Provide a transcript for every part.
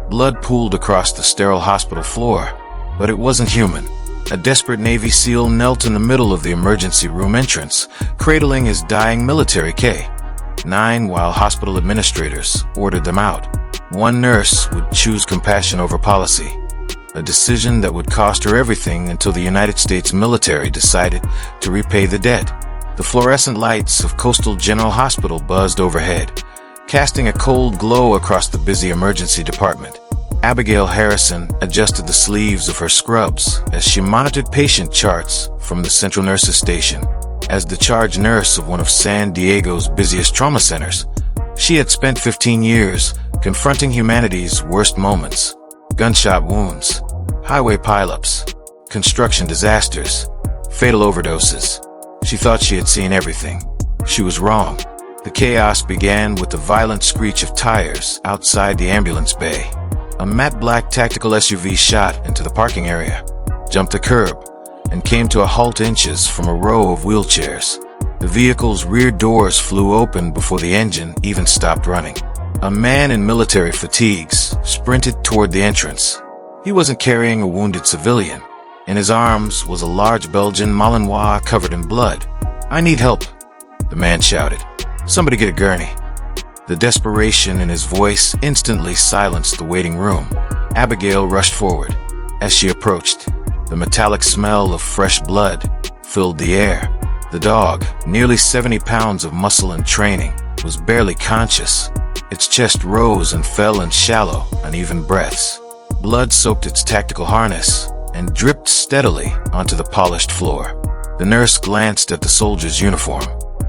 Blood pooled across the sterile hospital floor, but it wasn't human. A desperate Navy SEAL knelt in the middle of the emergency room entrance, cradling his dying military K-9 while hospital administrators ordered them out. One nurse would choose compassion over policy, a decision that would cost her everything until the United States military decided to repay the debt. The fluorescent lights of Coastal General Hospital buzzed overhead, casting a cold glow across the busy emergency department. Abigail Harrison adjusted the sleeves of her scrubs as she monitored patient charts from the Central Nurses Station. As the charge nurse of one of San Diego's busiest trauma centers, she had spent 15 years confronting humanity's worst moments: gunshot wounds, highway pileups, construction disasters, fatal overdoses. She thought she had seen everything. She was wrong. The chaos began with the violent screech of tires outside the ambulance bay. A matte black tactical SUV shot into the parking area, jumped the curb, and came to a halt inches from a row of wheelchairs. The vehicle's rear doors flew open before the engine even stopped running. A man in military fatigues sprinted toward the entrance. He wasn't carrying a wounded civilian. In his arms was a large Belgian Malinois covered in blood. "I need help," the man shouted. "Somebody get a gurney." The desperation in his voice instantly silenced the waiting room. Abigail rushed forward. As she approached, the metallic smell of fresh blood filled the air. The dog, nearly 70 pounds of muscle and training, was barely conscious. Its chest rose and fell in shallow, uneven breaths. Blood soaked its tactical harness and dripped steadily onto the polished floor. The nurse glanced at the soldier's uniform.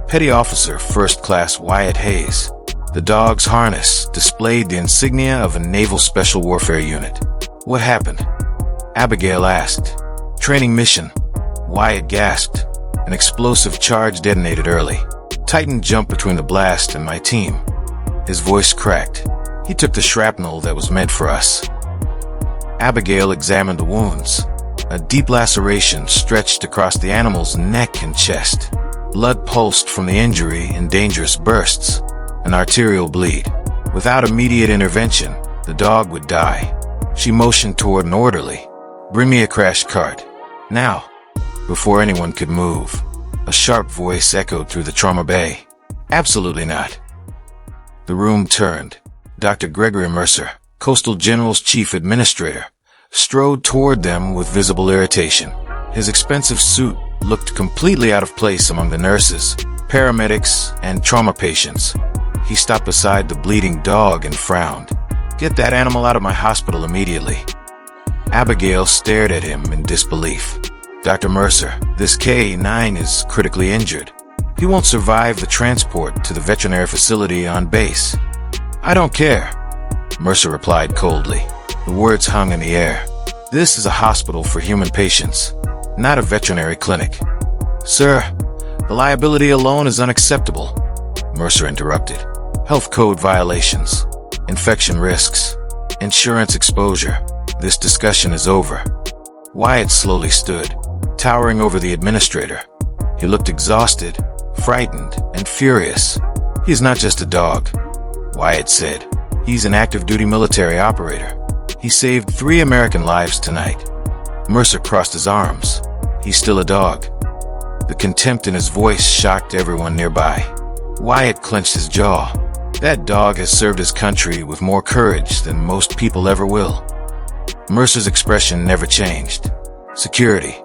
Petty Officer First Class Wyatt Hayes. The dog's harness displayed the insignia of a Naval Special Warfare Unit. "What happened?" Abigail asked. "Training mission," Wyatt gasped. "An explosive charge detonated early. Titan jumped between the blast and my team." His voice cracked. "He took the shrapnel that was meant for us." Abigail examined the wounds. A deep laceration stretched across the animal's neck and chest. Blood pulsed from the injury in dangerous bursts. An arterial bleed. Without immediate intervention, the dog would die. She motioned toward an orderly. "Bring me a crash cart. Now." Before anyone could move, a sharp voice echoed through the trauma bay. "Absolutely not." The room turned. Dr. Gregory Mercer, Coastal General's chief administrator, strode toward them with visible irritation. His expensive suit looked completely out of place among the nurses, paramedics, and trauma patients. He stopped beside the bleeding dog and frowned. "Get that animal out of my hospital immediately." Abigail stared at him in disbelief. "Dr. Mercer, this K-9 is critically injured. He won't survive the transport to the veterinary facility on base." "I don't care," Mercer replied coldly. The words hung in the air. "This is a hospital for human patients, not a veterinary clinic." "Sir, the liability alone is unacceptable," Mercer interrupted. "Health code violations, infection risks, insurance exposure. This discussion is over." Wyatt slowly stood, towering over the administrator. He looked exhausted, frightened, and furious. "He's not just a dog," Wyatt said. "He's an active-duty military operator. He saved 3 American lives tonight." Mercer crossed his arms. "He's still a dog." The contempt in his voice shocked everyone nearby. Wyatt clenched his jaw. That dog has served his country with more courage than most people ever will. Mercer's expression never changed. "Security."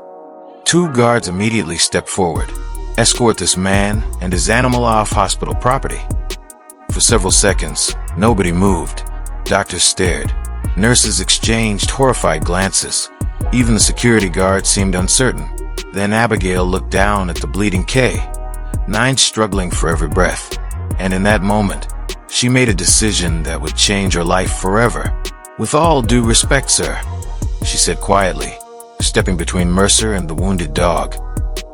2 guards immediately stepped forward. "Escort this man and his animal off hospital property." For several seconds, nobody moved. Doctors stared. Nurses exchanged horrified glances. Even the security guard seemed uncertain. Then Abigail looked down at the bleeding K-9 struggling for every breath. And in that moment, she made a decision that would change her life forever. "With all due respect, sir," she said quietly, stepping between Mercer and the wounded dog.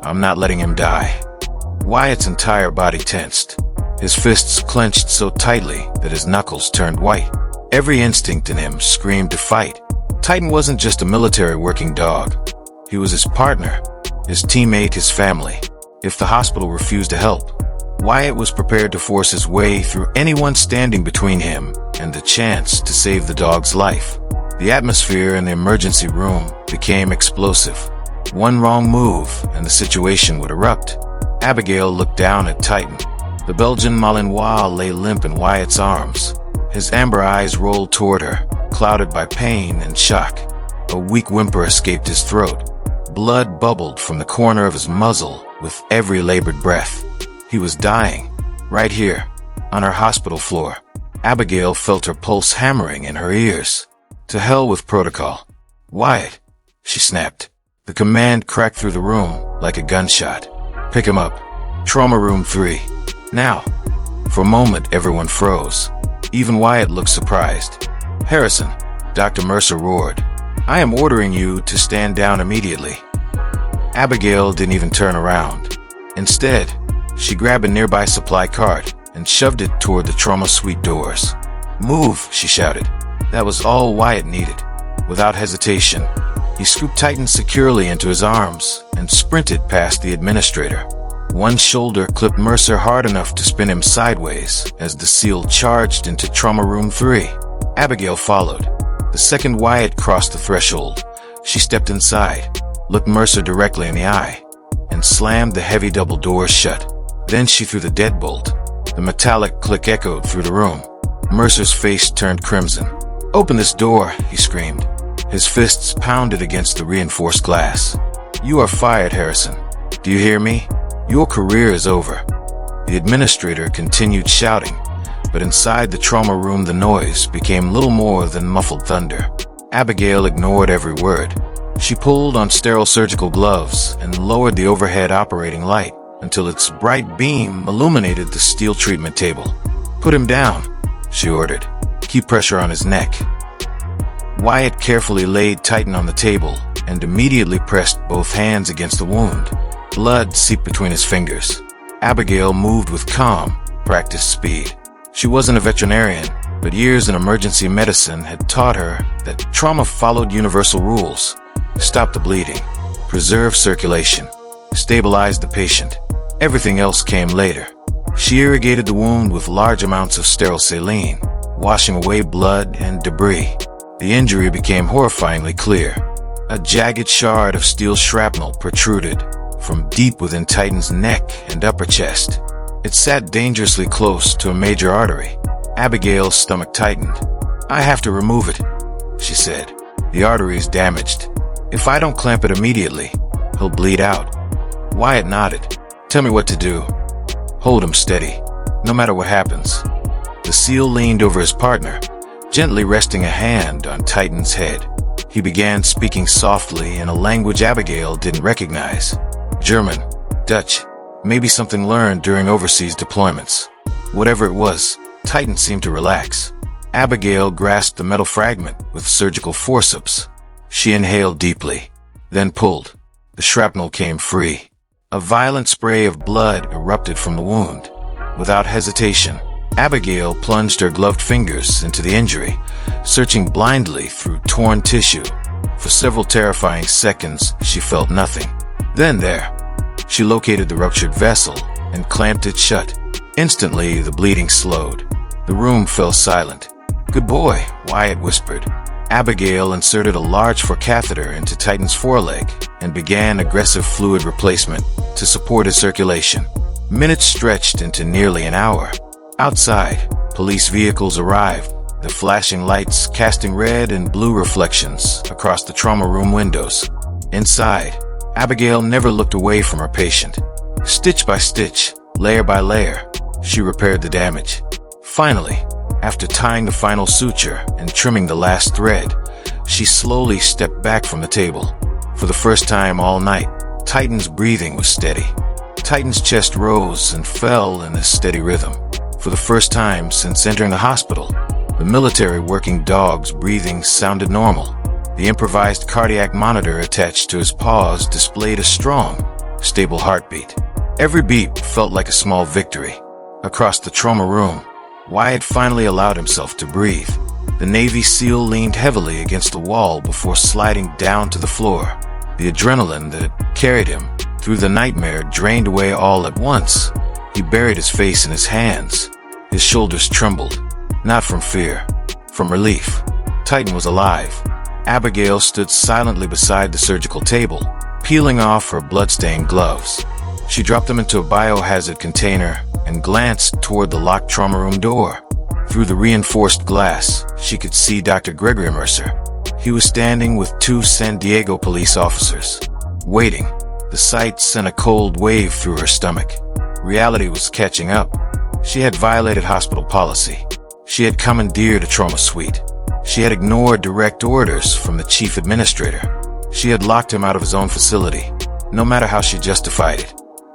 "I'm not letting him die." Wyatt's entire body tensed. His fists clenched so tightly that his knuckles turned white. Every instinct in him screamed to fight. Titan wasn't just a military working dog. He was his partner, his teammate, his family. If the hospital refused to help, Wyatt was prepared to force his way through anyone standing between him and the chance to save the dog's life. The atmosphere in the emergency room became explosive. One wrong move and the situation would erupt. Abigail looked down at Titan. The Belgian Malinois lay limp in Wyatt's arms. His amber eyes rolled toward her, clouded by pain and shock. A weak whimper escaped his throat. Blood bubbled from the corner of his muzzle with every labored breath. He was dying, right here, on her hospital floor. Abigail felt her pulse hammering in her ears. To hell with protocol. Wyatt, she snapped. The command cracked through the room like a gunshot. Pick him up. Trauma room 3. Now. For a moment, everyone froze. Even Wyatt looked surprised. Harrison, Dr. Mercer roared. I am ordering you to stand down immediately. Abigail didn't even turn around. Instead, she grabbed a nearby supply cart and shoved it toward the trauma suite doors. Move, she shouted. That was all Wyatt needed. Without hesitation, he scooped Titan securely into his arms and sprinted past the administrator. One shoulder clipped Mercer hard enough to spin him sideways as the SEAL charged into Trauma Room 3. Abigail followed. The second Wyatt crossed the threshold, she stepped inside, looked Mercer directly in the eye, and slammed the heavy double doors shut. Then she threw the deadbolt. The metallic click echoed through the room. Mercer's face turned crimson. Open this door, he screamed. His fists pounded against the reinforced glass. You are fired, Harrison. Do you hear me? Your career is over. The administrator continued shouting, but inside the trauma room the noise became little more than muffled thunder. Abigail ignored every word. She pulled on sterile surgical gloves and lowered the overhead operating light until its bright beam illuminated the steel treatment table. Put him down, she ordered. Keep pressure on his neck. Wyatt carefully laid Titan on the table and immediately pressed both hands against the wound. Blood seeped between his fingers. Abigail moved with calm, practiced speed. She wasn't a veterinarian, but years in emergency medicine had taught her that trauma followed universal rules. Stop the bleeding, preserve circulation, stabilize the patient. Everything else came later. She irrigated the wound with large amounts of sterile saline, washing away blood and debris. The injury became horrifyingly clear. A jagged shard of steel shrapnel protruded from deep within Titan's neck and upper chest. It sat dangerously close to a major artery. Abigail's stomach tightened. I have to remove it, she said. The artery is damaged. If I don't clamp it immediately, he'll bleed out. Wyatt nodded. Tell me what to do. Hold him steady, no matter what happens. The SEAL leaned over his partner, gently resting a hand on Titan's head. He began speaking softly in a language Abigail didn't recognize. German, Dutch, maybe something learned during overseas deployments. Whatever it was, Titan seemed to relax. Abigail grasped the metal fragment with surgical forceps. She inhaled deeply, then pulled. The shrapnel came free. A violent spray of blood erupted from the wound. Without hesitation, Abigail plunged her gloved fingers into the injury, searching blindly through torn tissue. For several terrifying seconds, she felt nothing. Then there, she located the ruptured vessel and clamped it shut. Instantly, the bleeding slowed. The room fell silent. Good boy, Wyatt whispered. Abigail inserted a large forecatheter into Titan's foreleg and began aggressive fluid replacement to support his circulation. Minutes stretched into nearly an hour. Outside, police vehicles arrived, the flashing lights casting red and blue reflections across the trauma room windows. Inside, Abigail never looked away from her patient. Stitch by stitch, layer by layer, she repaired the damage. Finally, after tying the final suture and trimming the last thread, she slowly stepped back from the table. For the first time all night, Titan's breathing was steady. Titan's chest rose and fell in a steady rhythm. For the first time since entering the hospital, the military working dog's breathing sounded normal. The improvised cardiac monitor attached to his paws displayed a strong, stable heartbeat. Every beat felt like a small victory. Across the trauma room, Wyatt finally allowed himself to breathe. The Navy SEAL leaned heavily against the wall before sliding down to the floor. The adrenaline that carried him through the nightmare drained away all at once. He buried his face in his hands. His shoulders trembled, not from fear, from relief. Titan was alive. Abigail stood silently beside the surgical table, peeling off her blood-stained gloves. She dropped them into a biohazard container and glanced toward the locked trauma room door. Through the reinforced glass, she could see Dr. Gregory Mercer. He was standing with 2 San Diego police officers, waiting. The sight sent a cold wave through her stomach. Reality was catching up. She had violated hospital policy. She had commandeered a trauma suite. She had ignored direct orders from the chief administrator. She had locked him out of his own facility, no matter how she justified it.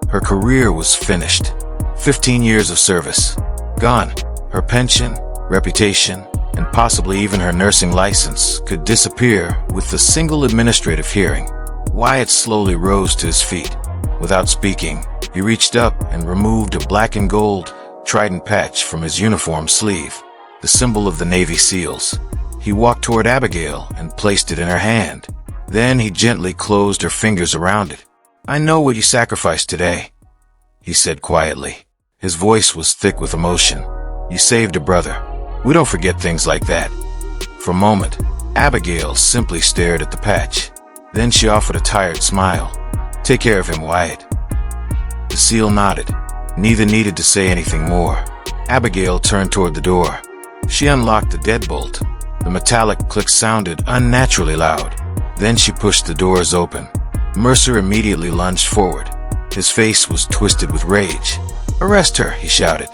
Her career was finished. 15 years of service, gone. Her pension, reputation, and possibly even her nursing license could disappear with a single administrative hearing. Wyatt slowly rose to his feet. Without speaking, he reached up and removed a black and gold trident patch from his uniform sleeve, the symbol of the Navy SEALs. He walked toward Abigail and placed it in her hand. Then he gently closed her fingers around it. "I know what you sacrificed today," he said quietly. His voice was thick with emotion. "You saved a brother. We don't forget things like that." For a moment, Abigail simply stared at the patch. Then she offered a tired smile. "Take care of him, Wyatt." The SEAL nodded. Neither needed to say anything more. Abigail turned toward the door. She unlocked the deadbolt. The metallic click sounded unnaturally loud. Then she pushed the doors open. Mercer immediately lunged forward. His face was twisted with rage. "Arrest her," he shouted,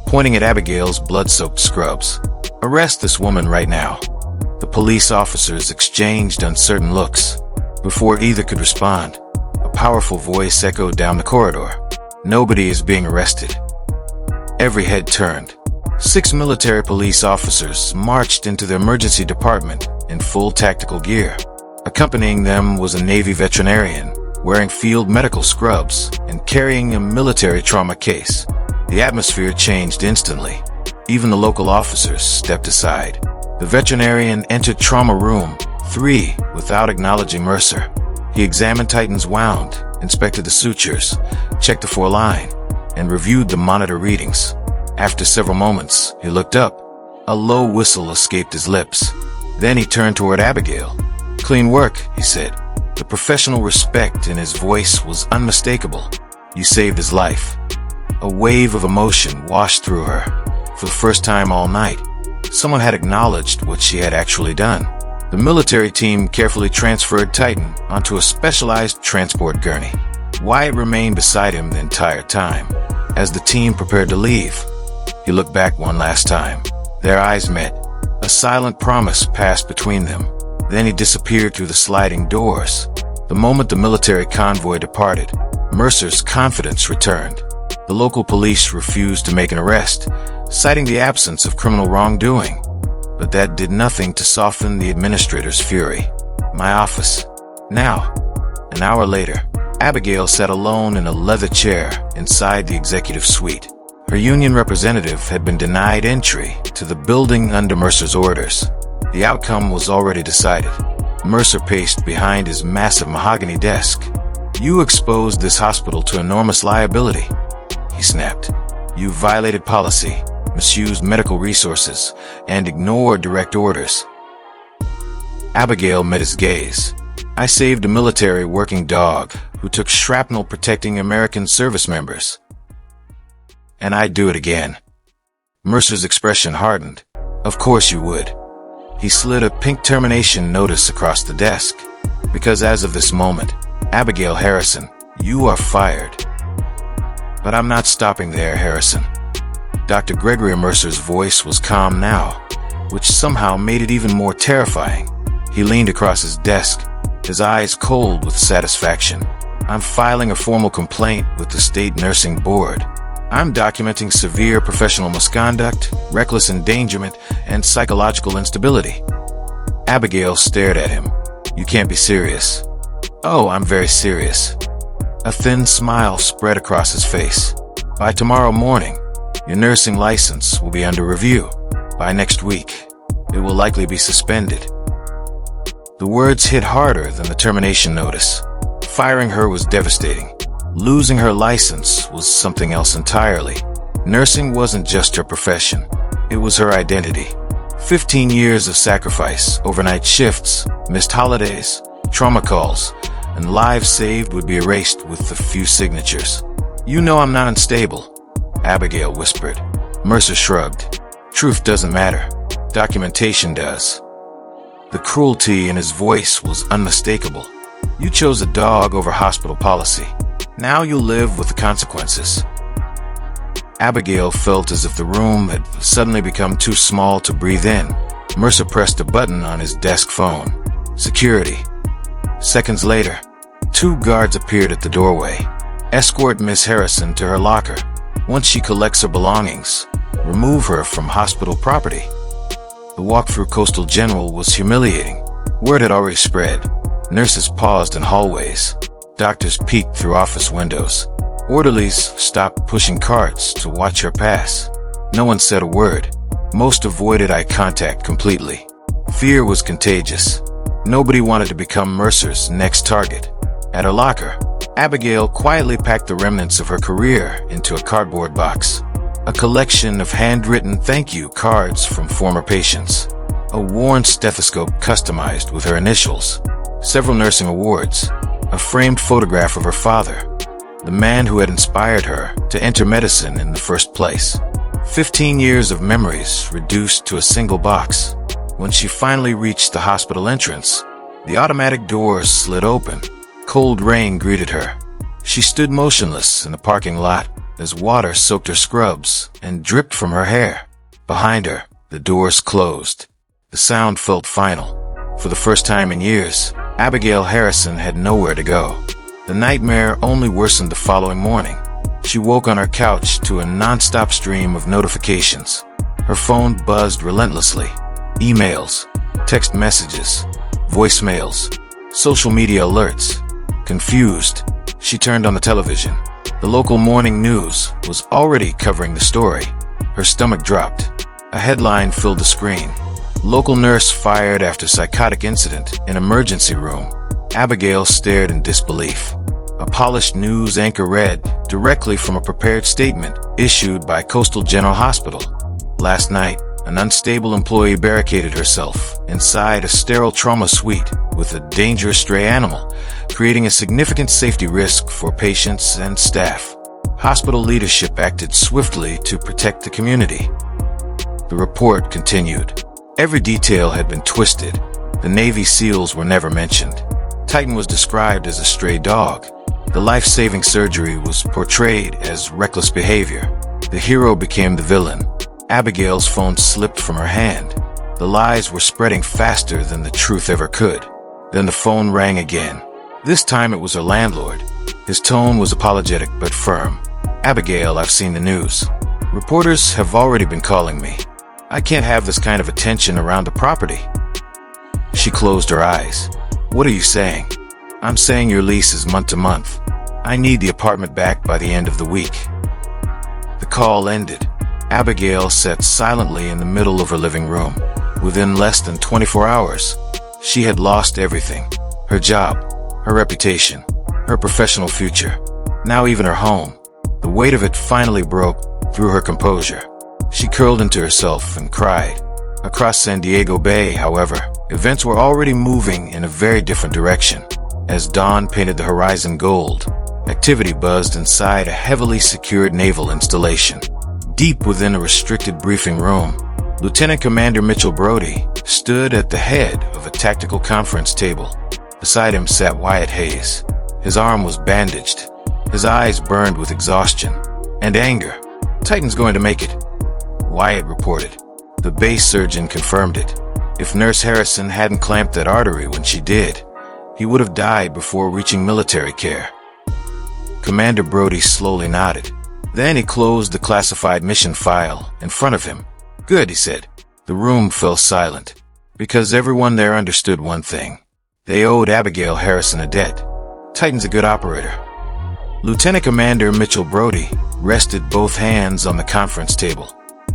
pointing at Abigail's blood-soaked scrubs. "Arrest this woman right now." The police officers exchanged uncertain looks. Before either could respond, a powerful voice echoed down the corridor. "Nobody is being arrested." Every head turned. 6 military police officers marched into the emergency department in full tactical gear. Accompanying them was a Navy veterinarian, wearing field medical scrubs and carrying a military trauma case. The atmosphere changed instantly. Even the local officers stepped aside. The veterinarian entered trauma room 3 without acknowledging Mercer. He examined Titan's wound, inspected the sutures, checked the foreline, and reviewed the monitor readings. After several moments, he looked up. A low whistle escaped his lips. Then he turned toward Abigail. "Clean work," he said. The professional respect in his voice was unmistakable. "You saved his life." A wave of emotion washed through her. For the first time all night, someone had acknowledged what she had actually done. The military team carefully transferred Titan onto a specialized transport gurney. Wyatt remained beside him the entire time. As the team prepared to leave, he looked back one last time. Their eyes met. A silent promise passed between them. Then he disappeared through the sliding doors. The moment the military convoy departed, Mercer's confidence returned. The local police refused to make an arrest, citing the absence of criminal wrongdoing. But that did nothing to soften the administrator's fury. "My office. Now." An hour later, Abigail sat alone in a leather chair inside the executive suite. Her union representative had been denied entry to the building under Mercer's orders. The outcome was already decided. Mercer paced behind his massive mahogany desk. "You exposed this hospital to enormous liability," he snapped. "You violated policy, misused medical resources, and ignored direct orders." Abigail met his gaze. "I saved a military working dog who took shrapnel protecting American service members. And I'd do it again." Mercer's expression hardened. "Of course you would." He slid a pink termination notice across the desk. "Because as of this moment, Abigail Harrison, you are fired." "But I'm not stopping there, Harrison." Dr. Gregory Mercer's voice was calm now, which somehow made it even more terrifying. He leaned across his desk, his eyes cold with satisfaction. "I'm filing a formal complaint with the state nursing board. I'm documenting severe professional misconduct, reckless endangerment, and psychological instability." Abigail stared at him. "You can't be serious." "Oh, I'm very serious." A thin smile spread across his face. "By tomorrow morning, your nursing license will be under review. By next week, it will likely be suspended." The words hit harder than the termination notice. Firing her was devastating. Losing her license was something else entirely. Nursing wasn't just her profession. It was her identity. 15 years of sacrifice, overnight shifts, missed holidays, trauma calls, and lives saved would be erased with a few signatures. "You know I'm not unstable," Abigail whispered. Mercer shrugged. "Truth doesn't matter. Documentation does." The cruelty in his voice was unmistakable. "You chose a dog over hospital policy. Now you'll live with the consequences." Abigail felt as if the room had suddenly become too small to breathe in. Mercer pressed a button on his desk phone. Security. Seconds later, 2 guards appeared at the doorway. "Escort Miss Harrison to her locker. Once she collects her belongings, remove her from hospital property." The walk through Coastal General was humiliating. Word had already spread. Nurses paused in hallways. Doctors peeked through office windows. Orderlies stopped pushing carts to watch her pass. No one said a word. Most avoided eye contact completely. Fear was contagious. Nobody wanted to become Mercer's next target. At her locker, Abigail quietly packed the remnants of her career into a cardboard box. A collection of handwritten thank you cards from former patients. A worn stethoscope customized with her initials. Several nursing awards. A framed photograph of her father, the man who had inspired her to enter medicine in the first place. 15 years of memories reduced to a single box. When she finally reached the hospital entrance, the automatic doors slid open. Cold rain greeted her. She stood motionless in the parking lot as water soaked her scrubs and dripped from her hair. Behind her, the doors closed. The sound felt final. For the first time in years, Abigail Harrison had nowhere to go. The nightmare only worsened the following morning. She woke on her couch to a non-stop stream of notifications. Her phone buzzed relentlessly. Emails, text messages, voicemails, social media alerts. Confused, she turned on the television. The local morning news was already covering the story. Her stomach dropped. A headline filled the screen. Local nurse fired after psychotic incident in emergency room. Abigail stared in disbelief. A polished news anchor read directly from a prepared statement issued by Coastal General Hospital. Last night, an unstable employee barricaded herself inside a sterile trauma suite with a dangerous stray animal, creating a significant safety risk for patients and staff. Hospital leadership acted swiftly to protect the community. The report continued. Every detail had been twisted. The Navy SEALs were never mentioned. Titan was described as a stray dog. The life-saving surgery was portrayed as reckless behavior. The hero became the villain. Abigail's phone slipped from her hand. The lies were spreading faster than the truth ever could. Then the phone rang again. This time it was her landlord. His tone was apologetic but firm. "Abigail, I've seen the news. Reporters have already been calling me. I can't have this kind of attention around the property." She closed her eyes. "What are you saying?" "I'm saying your lease is month to month. I need the apartment back by the end of the week." The call ended. Abigail sat silently in the middle of her living room. Within less than 24 hours, she had lost everything. Her job, her reputation, her professional future, now even her home. The weight of it finally broke through her composure. She curled into herself and cried. Across San Diego Bay, however, events were already moving in a very different direction. As dawn painted the horizon gold, activity buzzed inside a heavily secured naval installation. Deep within a restricted briefing room, Lieutenant Commander Mitchell Brody stood at the head of a tactical conference table. Beside him sat Wyatt Hayes. His arm was bandaged. His eyes burned with exhaustion and anger. "Titan's going to make it," Wyatt reported. The base surgeon confirmed it. If Nurse Harrison hadn't clamped that artery when she did, he would have died before reaching military care. Commander Brody slowly nodded. Then he closed the classified mission file in front of him. "Good," he said. The room fell silent, because everyone there understood one thing. They owed Abigail Harrison a debt. Titan's a good operator. Lieutenant Commander Mitchell Brody rested both hands on the conference table.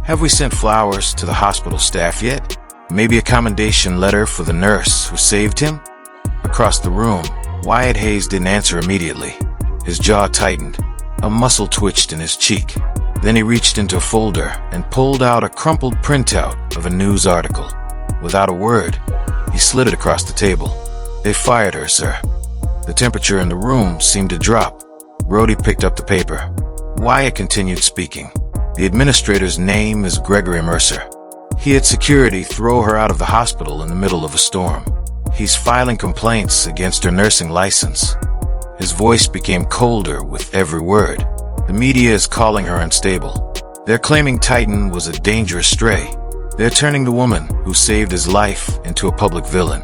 "Have we sent flowers to the hospital staff yet? Maybe a commendation letter for the nurse who saved him?" Across the room, Wyatt Hayes didn't answer immediately. His jaw tightened. A muscle twitched in his cheek. Then he reached into a folder and pulled out a crumpled printout of a news article. Without a word, he slid it across the table. "They fired her, sir." The temperature in the room seemed to drop. Brody picked up the paper. Wyatt continued speaking. "The administrator's name is Gregory Mercer. He had security throw her out of the hospital in the middle of a storm. He's filing complaints against her nursing license." His voice became colder with every word. "The media is calling her unstable. They're claiming Titan was a dangerous stray. They're turning the woman who saved his life into a public villain."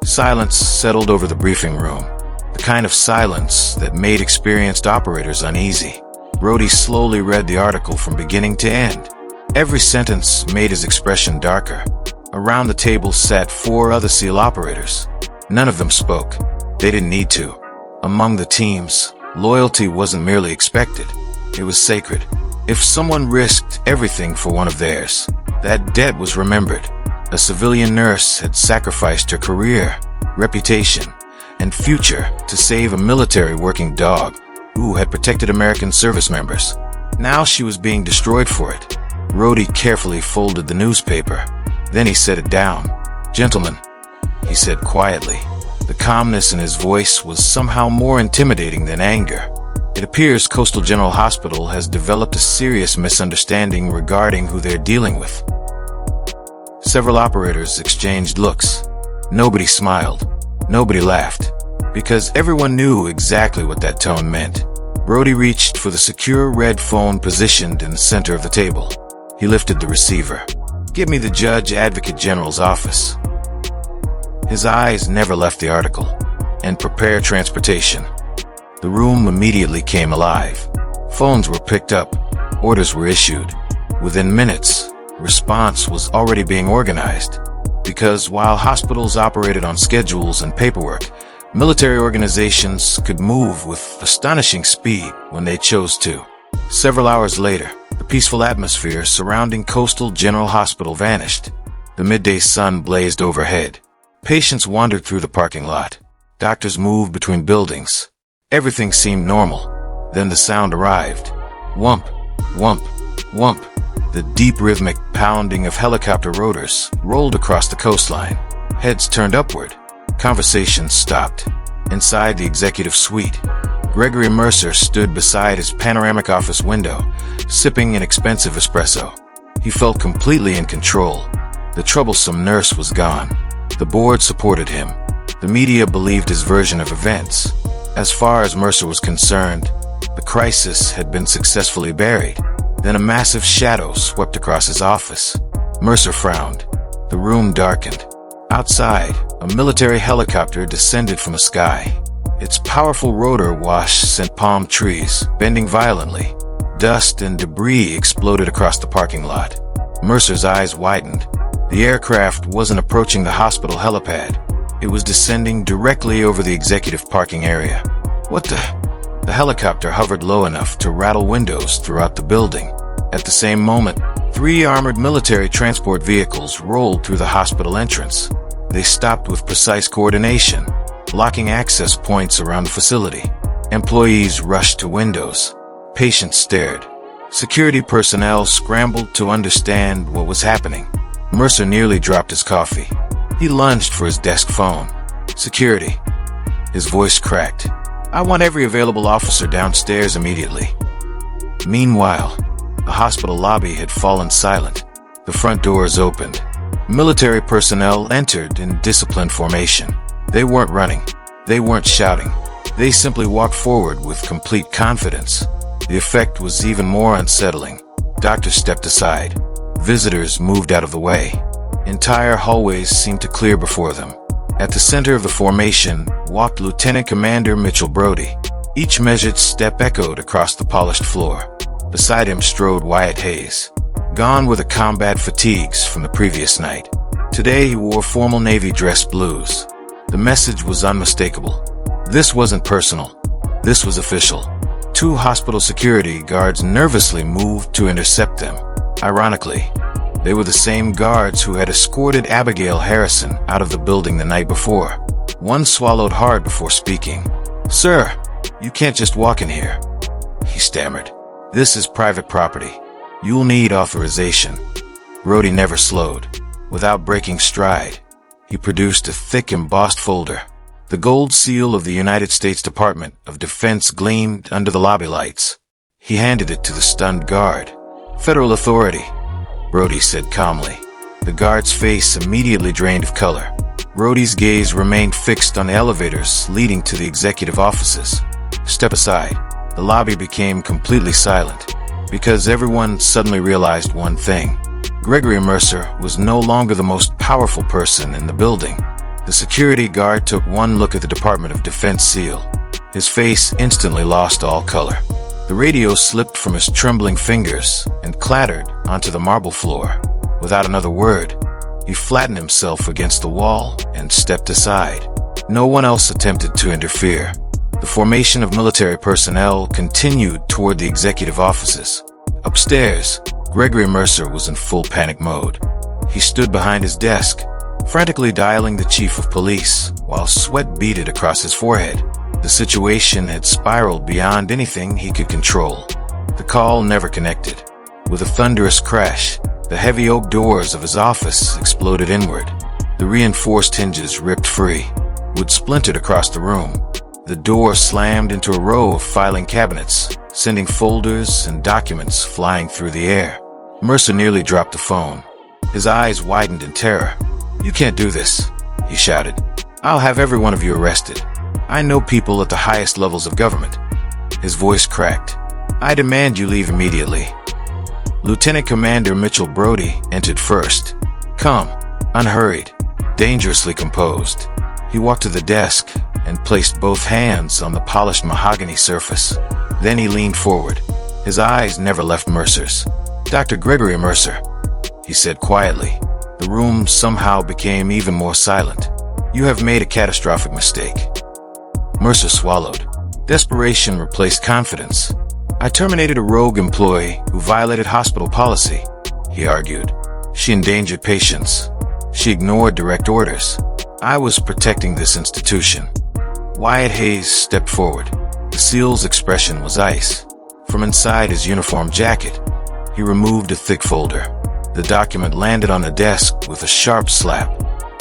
Silence settled over the briefing room, the kind of silence that made experienced operators uneasy. Brody slowly read the article from beginning to end. Every sentence made his expression darker. Around the table sat 4 other SEAL operators. None of them spoke. They didn't need to. Among the teams, loyalty wasn't merely expected. It was sacred. If someone risked everything for one of theirs, that debt was remembered. A civilian nurse had sacrificed her career, reputation, and future to save a military working dog who had protected American service members. Now she was being destroyed for it. Brody carefully folded the newspaper. Then he set it down. "Gentlemen," he said quietly. The calmness in his voice was somehow more intimidating than anger. "It appears Coastal General Hospital has developed a serious misunderstanding regarding who they're dealing with." Several operators exchanged looks. Nobody smiled. Nobody laughed. Because everyone knew exactly what that tone meant. Brody reached for the secure red phone positioned in the center of the table. He lifted the receiver. "Give me the Judge Advocate General's office." His eyes never left the article. "And prepare transportation." The room immediately came alive. Phones were picked up. Orders were issued. Within minutes, response was already being organized. Because while hospitals operated on schedules and paperwork, military organizations could move with astonishing speed when they chose to. Several hours later, the peaceful atmosphere surrounding Coastal General Hospital vanished. The midday sun blazed overhead. Patients wandered through the parking lot. Doctors moved between buildings. Everything seemed normal. Then the sound arrived. Whump, whump, whump. The deep rhythmic pounding of helicopter rotors rolled across the coastline. Heads turned upward. Conversations stopped. Inside the executive suite, Gregory Mercer stood beside his panoramic office window, sipping an expensive espresso. He felt completely in control. The troublesome nurse was gone. The board supported him. The media believed his version of events. As far as Mercer was concerned, the crisis had been successfully buried. Then a massive shadow swept across his office. Mercer frowned. The room darkened. Outside, a military helicopter descended from the sky. Its powerful rotor wash sent palm trees, bending violently. Dust and debris exploded across the parking lot. Mercer's eyes widened. The aircraft wasn't approaching the hospital helipad. It was descending directly over the executive parking area. What the? The helicopter hovered low enough to rattle windows throughout the building. At the same moment, 3 armored military transport vehicles rolled through the hospital entrance. They stopped with precise coordination, blocking access points around the facility. Employees rushed to windows. Patients stared. Security personnel scrambled to understand what was happening. Mercer nearly dropped his coffee. He lunged for his desk phone. "Security." His voice cracked. "I want every available officer downstairs immediately." Meanwhile, the hospital lobby had fallen silent. The front doors opened. Military personnel entered in disciplined formation. They weren't running. They weren't shouting. They simply walked forward with complete confidence. The effect was even more unsettling. Doctors stepped aside. Visitors moved out of the way. Entire hallways seemed to clear before them. At the center of the formation walked Lieutenant Commander Mitchell Brody. Each measured step echoed across the polished floor. Beside him strode Wyatt Hayes. Gone were the combat fatigues from the previous night. Today he wore formal Navy dress blues. The message was unmistakable. This wasn't personal. This was official. 2 hospital security guards nervously moved to intercept them. Ironically, they were the same guards who had escorted Abigail Harrison out of the building the night before. One swallowed hard before speaking. "Sir," "You can't just walk in here," he stammered. "This is private property. You'll need authorization." Brody never slowed. Without breaking stride, he produced a thick embossed folder. The gold seal of the United States Department of Defense gleamed under the lobby lights. He handed it to the stunned guard. "Federal authority," Brody said calmly. The guard's face immediately drained of color. Brody's gaze remained fixed on the elevators leading to the executive offices. "Step aside." The lobby became completely silent, because everyone suddenly realized one thing. Gregory Mercer was no longer the most powerful person in the building. The security guard took one look at the Department of Defense seal. His face instantly lost all color. The radio slipped from his trembling fingers and clattered onto the marble floor. Without another word, he flattened himself against the wall and stepped aside. No one else attempted to interfere. The formation of military personnel continued toward the executive offices. Upstairs, Gregory Mercer was in full panic mode. He stood behind his desk, frantically dialing the chief of police, while sweat beaded across his forehead. The situation had spiraled beyond anything he could control. The call never connected. With a thunderous crash, the heavy oak doors of his office exploded inward. The reinforced hinges ripped free. Wood splintered across the room. The door slammed into a row of filing cabinets, sending folders and documents flying through the air. Mercer nearly dropped the phone. His eyes widened in terror. "You can't do this," he shouted. "I'll have every one of you arrested. I know people at the highest levels of government." His voice cracked. "I demand you leave immediately." Lieutenant Commander Mitchell Brody entered first. Calm, unhurried, dangerously composed. He walked to the desk and placed both hands on the polished mahogany surface. Then he leaned forward. His eyes never left Mercer's. "Dr. Gregory Mercer," he said quietly. The room somehow became even more silent. "You have made a catastrophic mistake." Mercer swallowed. Desperation replaced confidence. "I terminated a rogue employee who violated hospital policy," he argued. "She endangered patients. She ignored direct orders. I was protecting this institution." Wyatt Hayes stepped forward. The SEAL's expression was ice. From inside his uniform jacket, he removed a thick folder. The document landed on the desk with a sharp slap.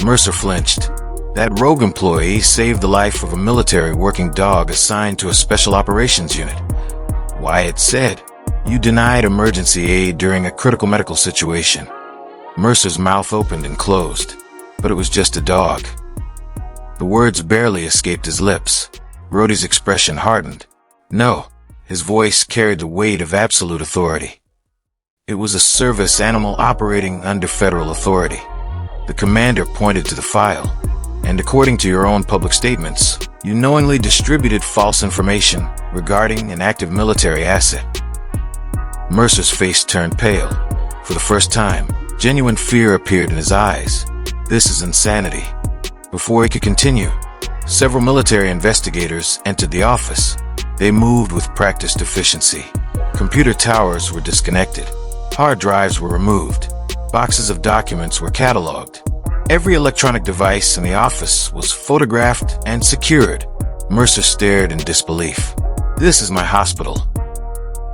Mercer flinched. That rogue employee saved the life of a military working dog assigned to a special operations unit. Wyatt said, "You denied emergency aid during a critical medical situation." Mercer's mouth opened and closed, but it was just a dog. The words barely escaped his lips. Brody's expression hardened. "No." His voice carried the weight of absolute authority. It was a service animal operating under federal authority. The commander pointed to the file. "And according to your own public statements, you knowingly distributed false information regarding an active military asset." Mercer's face turned pale. For the first time, genuine fear appeared in his eyes. "This is insanity." Before he could continue, several military investigators entered the office. They moved with practiced efficiency. Computer towers were disconnected. Hard drives were removed. Boxes of documents were cataloged. Every electronic device in the office was photographed and secured. Mercer stared in disbelief. "This is my hospital."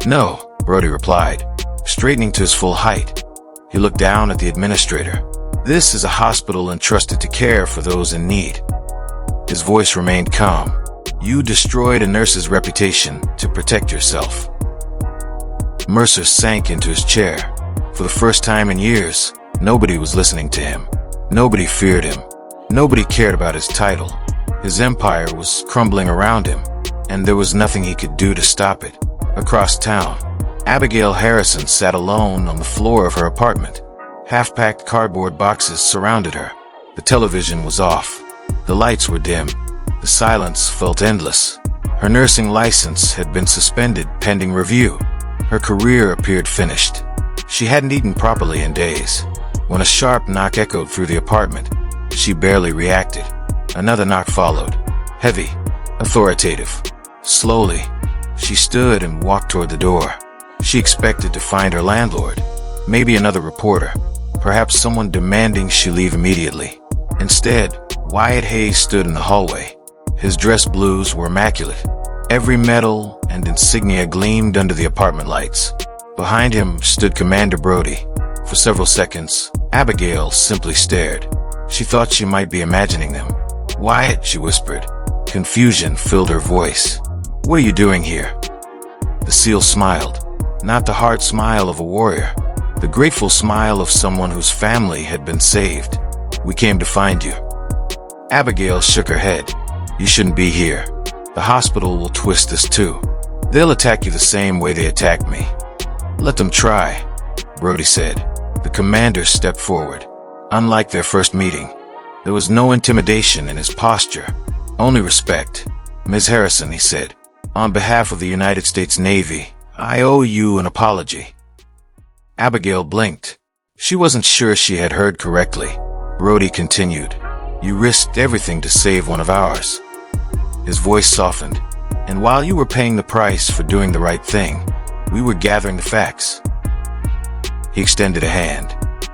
"No," Brody replied, straightening to his full height. He looked down at the administrator. "This is a hospital entrusted to care for those in need." His voice remained calm. "You destroyed a nurse's reputation to protect yourself." Mercer sank into his chair. For the first time in years, nobody was listening to him. Nobody feared him. Nobody cared about his title. His empire was crumbling around him, and there was nothing he could do to stop it. Across town, Abigail Harrison sat alone on the floor of her apartment. Half-packed cardboard boxes surrounded her. The television was off. The lights were dim. The silence felt endless. Her nursing license had been suspended pending review. Her career appeared finished. She hadn't eaten properly in days. When a sharp knock echoed through the apartment, she barely reacted. Another knock followed. Heavy, authoritative. Slowly, she stood and walked toward the door. She expected to find her landlord, maybe another reporter, perhaps someone demanding she leave immediately. Instead, Wyatt Hayes stood in the hallway. His dress blues were immaculate. Every medal and insignia gleamed under the apartment lights. Behind him stood Commander Brody. For several seconds, Abigail simply stared. She thought she might be imagining them. "Wyatt," she whispered. Confusion filled her voice. "What are you doing here?" The SEAL smiled. Not the hard smile of a warrior. The grateful smile of someone whose family had been saved. "We came to find you." Abigail shook her head. "You shouldn't be here. The hospital will twist this too. They'll attack you the same way they attacked me." "Let them try," Brody said. The commander stepped forward. Unlike their first meeting, there was no intimidation in his posture, only respect. "Ms. Harrison," he said, "on behalf of the United States Navy, I owe you an apology." Abigail blinked. She wasn't sure she had heard correctly. Brody continued, "You risked everything to save one of ours." His voice softened. "And while you were paying the price for doing the right thing, we were gathering the facts." He extended a hand.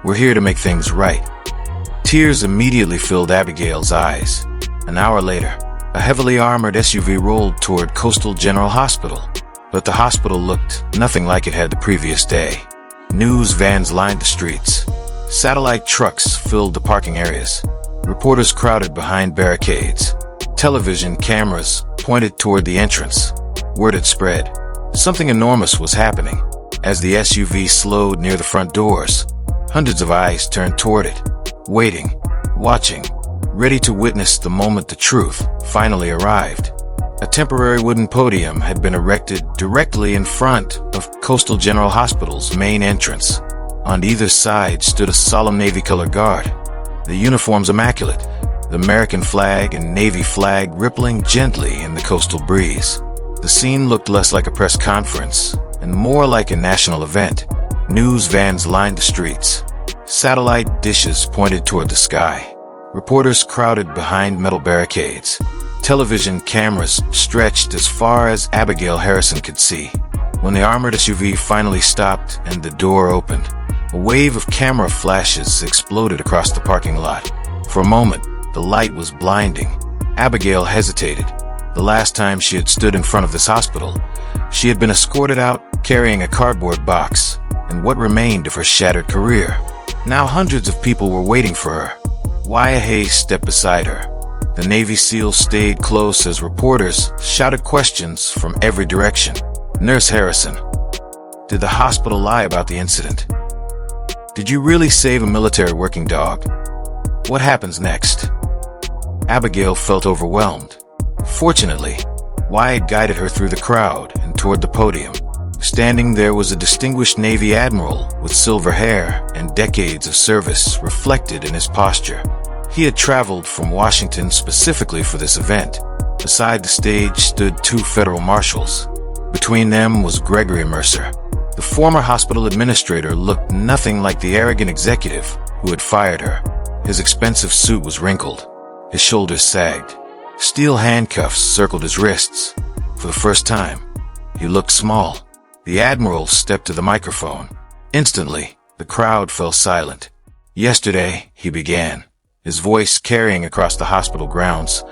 "We're here to make things right." Tears immediately filled Abigail's eyes. An hour later, a heavily armored SUV rolled toward Coastal General Hospital. But the hospital looked nothing like it had the previous day. News vans lined the streets. Satellite trucks filled the parking areas. Reporters crowded behind barricades. Television cameras pointed toward the entrance. Word had spread. Something enormous was happening. As the SUV slowed near the front doors, hundreds of eyes turned toward it, waiting, watching, ready to witness the moment the truth finally arrived. A temporary wooden podium had been erected directly in front of Coastal General Hospital's main entrance. On either side stood a solemn Navy-colored guard, the uniforms immaculate, the American flag and Navy flag rippling gently in the coastal breeze. The scene looked less like a press conference and more like a national event. News vans lined the streets. Satellite dishes pointed toward the sky. Reporters crowded behind metal barricades. Television cameras stretched as far as Abigail Harrison could see. When the armored SUV finally stopped and the door opened, a wave of camera flashes exploded across the parking lot. For a moment, the light was blinding. Abigail hesitated. The last time she had stood in front of this hospital, she had been escorted out carrying a cardboard box and what remained of her shattered career. Now hundreds of people were waiting for her. Wyatt Hayes stepped beside her. The Navy SEAL stayed close as reporters shouted questions from every direction. "Nurse Harrison, did the hospital lie about the incident? Did you really save a military working dog? What happens next?" Abigail felt overwhelmed. Fortunately, Wyatt guided her through the crowd and toward the podium. Standing there was a distinguished Navy admiral with silver hair and decades of service reflected in his posture. He had traveled from Washington specifically for this event. Beside the stage stood two federal marshals. Between them was Gregory Mercer. The former hospital administrator looked nothing like the arrogant executive who had fired her. His expensive suit was wrinkled. His shoulders sagged. Steel handcuffs circled his wrists. For the first time, he looked small. The admiral stepped to the microphone. Instantly, the crowd fell silent. "Yesterday," he began, his voice carrying across the hospital grounds,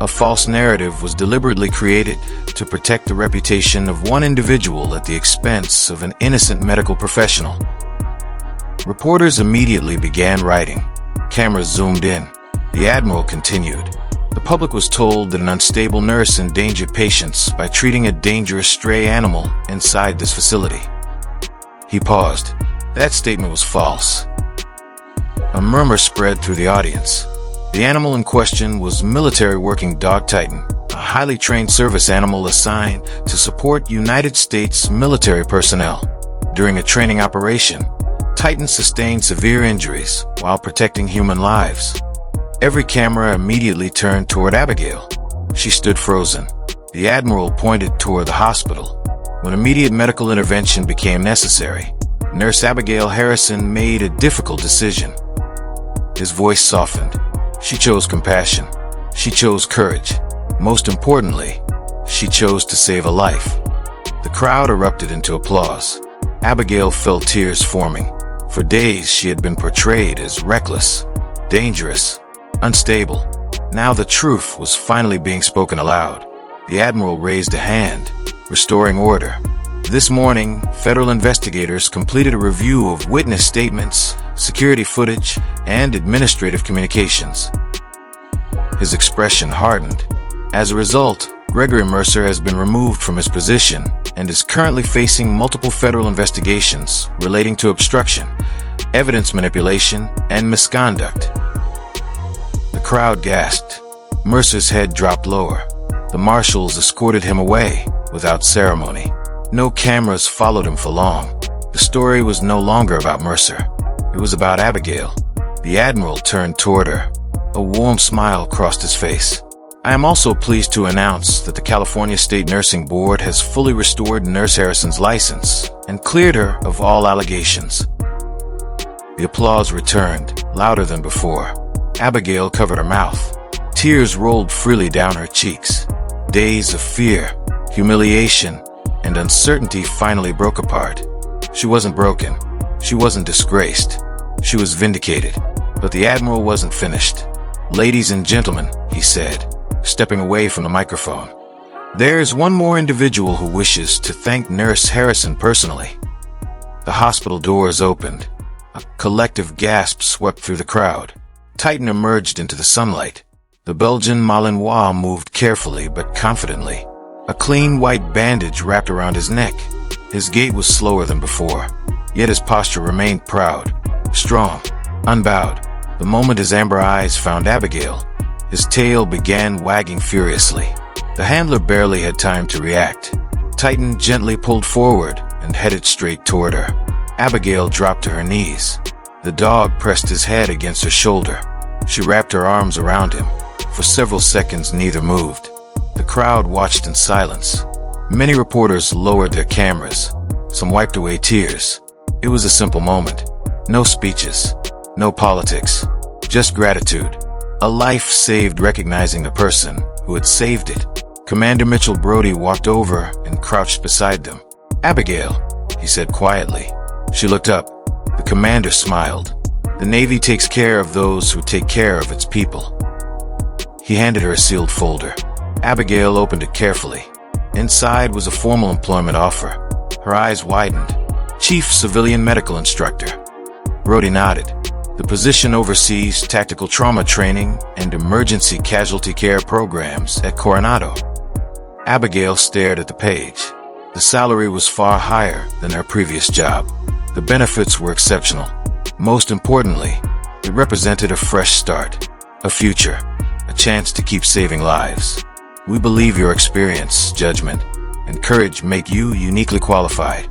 "a false narrative was deliberately created to protect the reputation of one individual at the expense of an innocent medical professional." Reporters immediately began writing. Cameras zoomed in. The admiral continued. "The public was told that an unstable nurse endangered patients by treating a dangerous stray animal inside this facility." He paused. That statement was false. A murmur spread through the audience. The animal in question was military working dog Titan, a highly trained service animal assigned to support United States military personnel. During a training operation, Titan sustained severe injuries while protecting human lives. Every camera immediately turned toward Abigail. She stood frozen. The admiral pointed toward the hospital. When immediate medical intervention became necessary, Nurse Abigail Harrison made a difficult decision. His voice softened. She chose compassion. She chose courage. Most importantly, she chose to save a life. The crowd erupted into applause. Abigail felt tears forming. For days she had been portrayed as reckless, dangerous, unstable. Now the truth was finally being spoken aloud. The Admiral raised a hand, restoring order. This morning, federal investigators completed a review of witness statements, security footage, and administrative communications. His expression hardened. As a result, Gregory Mercer has been removed from his position and is currently facing multiple federal investigations relating to obstruction, evidence manipulation, and misconduct. The crowd gasped. Mercer's head dropped lower. The marshals escorted him away without ceremony. No cameras followed him for long. The story was no longer about Mercer. It was about Abigail. The Admiral turned toward her. A warm smile crossed his face. I am also pleased to announce that the California State Nursing Board has fully restored Nurse Harrison's license and cleared her of all allegations. The applause returned, louder than before. Abigail covered her mouth. Tears rolled freely down her cheeks. Days of fear, humiliation, and uncertainty finally broke apart. She wasn't broken. She wasn't disgraced. She was vindicated. But the Admiral wasn't finished. "Ladies and gentlemen," he said, stepping away from the microphone, "there's one more individual who wishes to thank Nurse Harrison personally." The hospital doors opened. A collective gasp swept through the crowd. Titan emerged into the sunlight. The Belgian Malinois moved carefully but confidently. A clean white bandage wrapped around his neck. His gait was slower than before, yet his posture remained proud, strong, unbowed. The moment his amber eyes found Abigail, his tail began wagging furiously. The handler barely had time to react. Titan gently pulled forward and headed straight toward her. Abigail dropped to her knees. The dog pressed his head against her shoulder. She wrapped her arms around him. For several seconds, neither moved. The crowd watched in silence. Many reporters lowered their cameras. Some wiped away tears. It was a simple moment. No speeches. No politics. Just gratitude. A life saved recognizing the person who had saved it. Commander Mitchell Brody walked over and crouched beside them. "Abigail," he said quietly. She looked up. The commander smiled. "The Navy takes care of those who take care of its people." He handed her a sealed folder. Abigail opened it carefully. Inside was a formal employment offer. Her eyes widened. "Chief Civilian Medical Instructor." Brody nodded. "The position oversees tactical trauma training and emergency casualty care programs at Coronado." Abigail stared at the page. The salary was far higher than her previous job. The benefits were exceptional. Most importantly, it represented a fresh start, a future, a chance to keep saving lives. "We believe your experience, judgment, and courage make you uniquely qualified."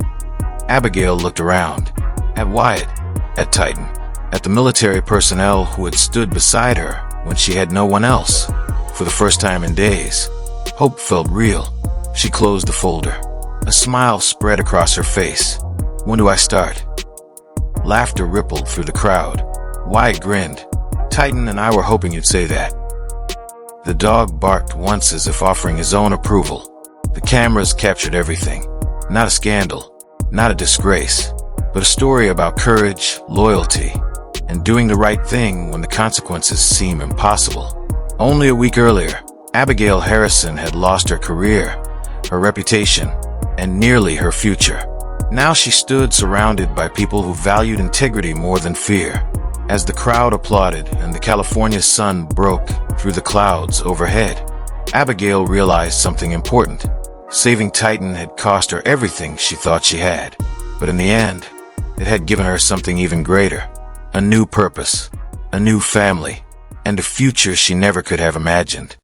Abigail looked around. At Wyatt, at Titan, at the military personnel who had stood beside her when she had no one else. For the first time in days, hope felt real. She closed the folder. A smile spread across her face. "When do I start?" Laughter rippled through the crowd. Wyatt grinned. "Titan and I were hoping you'd say that." The dog barked once as if offering his own approval. The cameras captured everything. Not a scandal, not a disgrace, but a story about courage, loyalty, and doing the right thing when the consequences seem impossible. Only a week earlier, Abigail Harrison had lost her career, her reputation, and nearly her future. Now she stood surrounded by people who valued integrity more than fear. As the crowd applauded and the California sun broke through the clouds overhead, Abigail realized something important. Saving Titan had cost her everything she thought she had. But in the end, it had given her something even greater. A new purpose, a new family, and a future she never could have imagined.